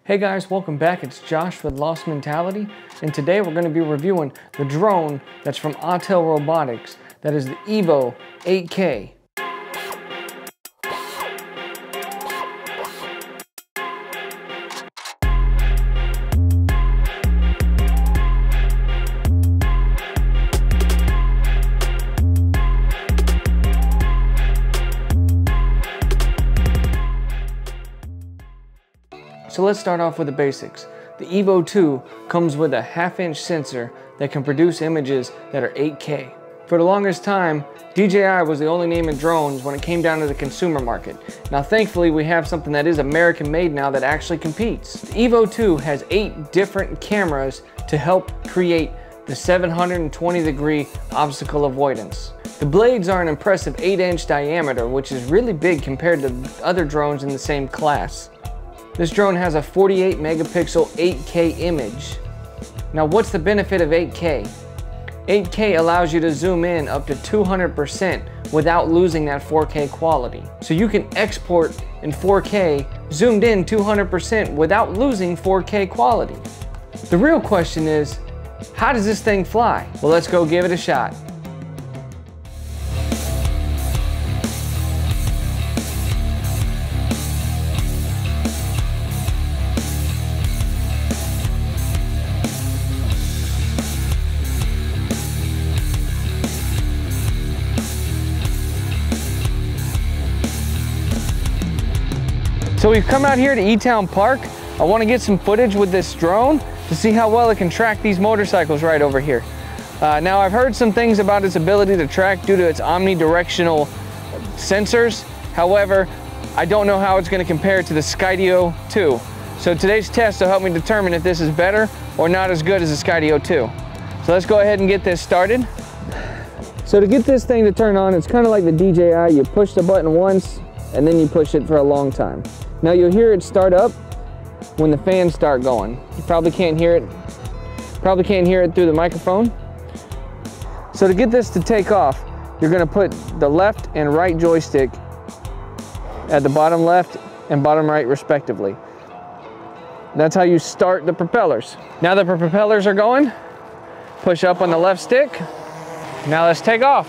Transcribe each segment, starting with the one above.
Hey guys, welcome back. It's Josh with Lost Mentality, and today we're going to be reviewing the drone that's from Autel Robotics. That is the Evo 8K. So let's start off with the basics. The Evo 2 comes with a 1/2-inch sensor that can produce images that are 8K. For the longest time, DJI was the only name in drones when it came down to the consumer market. Now thankfully we have something that is American made now that actually competes. The Evo 2 has 8 different cameras to help create the 720-degree obstacle avoidance. The blades are an impressive 8-inch diameter, which is really big compared to other drones in the same class. This drone has a 48 megapixel 8K image. Now what's the benefit of 8K? 8K allows you to zoom in up to 200% without losing that 4K quality. So you can export in 4K zoomed in 200% without losing 4K quality. The real question is, how does this thing fly? Well, let's go give it a shot. So we've come out here to E-Town Park. I want to get some footage with this drone to see how well it can track these motorcycles right over here. Now I've heard some things about its ability to track due to its omnidirectional sensors. However, I don't know how it's going to compare to the Skydio 2. So today's test will help me determine if this is better or not as good as the Skydio 2. So let's go ahead and get this started. So to get this thing to turn on, it's kind of like the DJI. You push the button once and then you push it for a long time. Now you'll hear it start up when the fans start going. You probably can't hear it. Probably can't hear it through the microphone. So to get this to take off, you're going to put the left and right joystick at the bottom left and bottom right respectively. That's how you start the propellers. Now that the propellers are going, push up on the left stick. Now let's take off.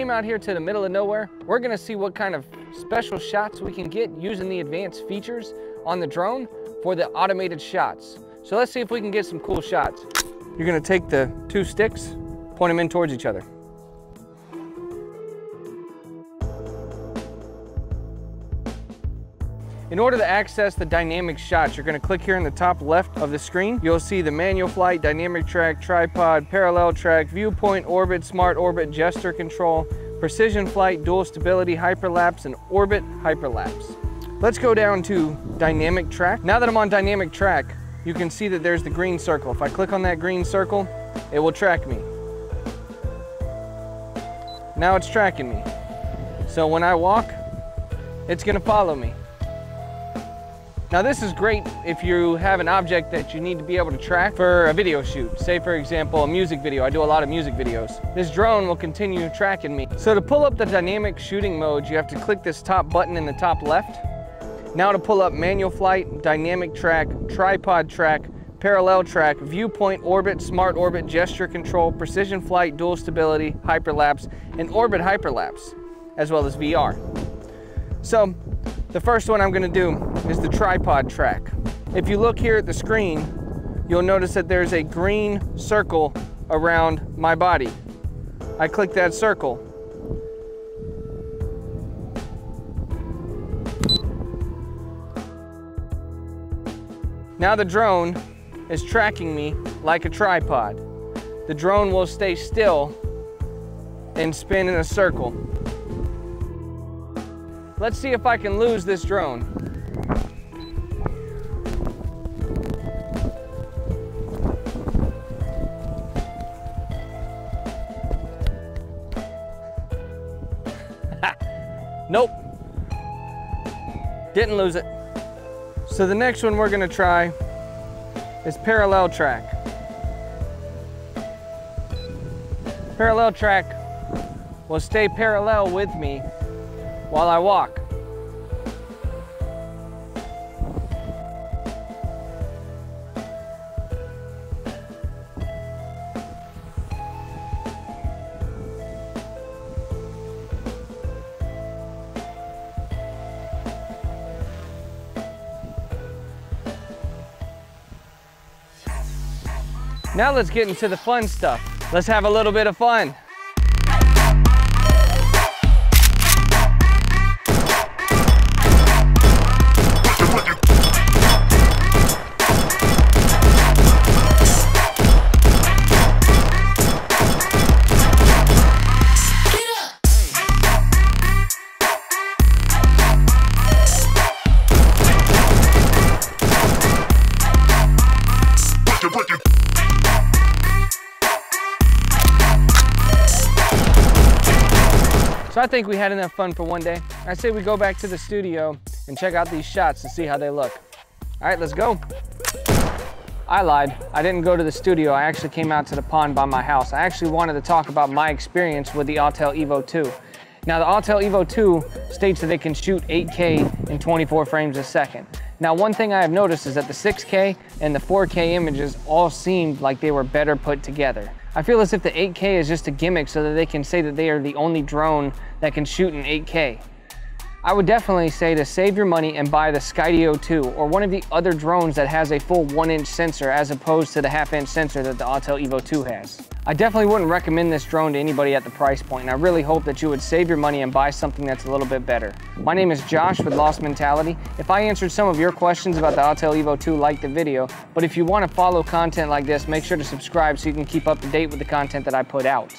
came out here to the middle of nowhere. We're gonna see what kind of special shots we can get using the advanced features on the drone for the automated shots. So let's see if we can get some cool shots. You're gonna take the two sticks, point them in towards each other. In order to access the dynamic shots, you're gonna click here in the top left of the screen. You'll see the manual flight, dynamic track, tripod, parallel track, viewpoint, orbit, smart orbit, gesture control, precision flight, dual stability, hyperlapse, and orbit hyperlapse. Let's go down to dynamic track. Now that I'm on dynamic track, you can see that there's the green circle. If I click on that green circle, it will track me. Now it's tracking me. So when I walk, it's gonna follow me. Now this is great if you have an object that you need to be able to track for a video shoot. Say for example, a music video. I do a lot of music videos. This drone will continue tracking me. So to pull up the dynamic shooting mode, you have to click this top button in the top left. Now to pull up manual flight, dynamic track, tripod track, parallel track, viewpoint, orbit, smart orbit, gesture control, precision flight, dual stability, hyperlapse, and orbit hyperlapse, as well as VR. So the first one I'm gonna do is the tripod track. If you look here at the screen, you'll notice that there's a green circle around my body. I click that circle. Now the drone is tracking me like a tripod. The drone will stay still and spin in a circle. Let's see if I can lose this drone. Nope, didn't lose it. So the next one we're gonna try is parallel track. Parallel track will stay parallel with me while I walk. Now let's get into the fun stuff. Let's have a little bit of fun. So I think we had enough fun for one day. I say we go back to the studio and check out these shots to see how they look. All right, let's go. I lied. I didn't go to the studio. I actually came out to the pond by my house. I actually wanted to talk about my experience with the Autel Evo 2. Now the Autel Evo 2 states that it can shoot 8K in 24 frames a second. Now one thing I have noticed is that the 6K and the 4K images all seemed like they were better put together. I feel as if the 8K is just a gimmick so that they can say that they are the only drone that can shoot in 8K. I would definitely say to save your money and buy the Skydio 2 or one of the other drones that has a full 1-inch sensor as opposed to the 1/2-inch sensor that the Autel Evo 2 has. I definitely wouldn't recommend this drone to anybody at the price point, and I really hope that you would save your money and buy something that's a little bit better. My name is Josh with Lost Mentality. If I answered some of your questions about the Autel Evo 2, like the video, but if you want to follow content like this, make sure to subscribe so you can keep up to date with the content that I put out.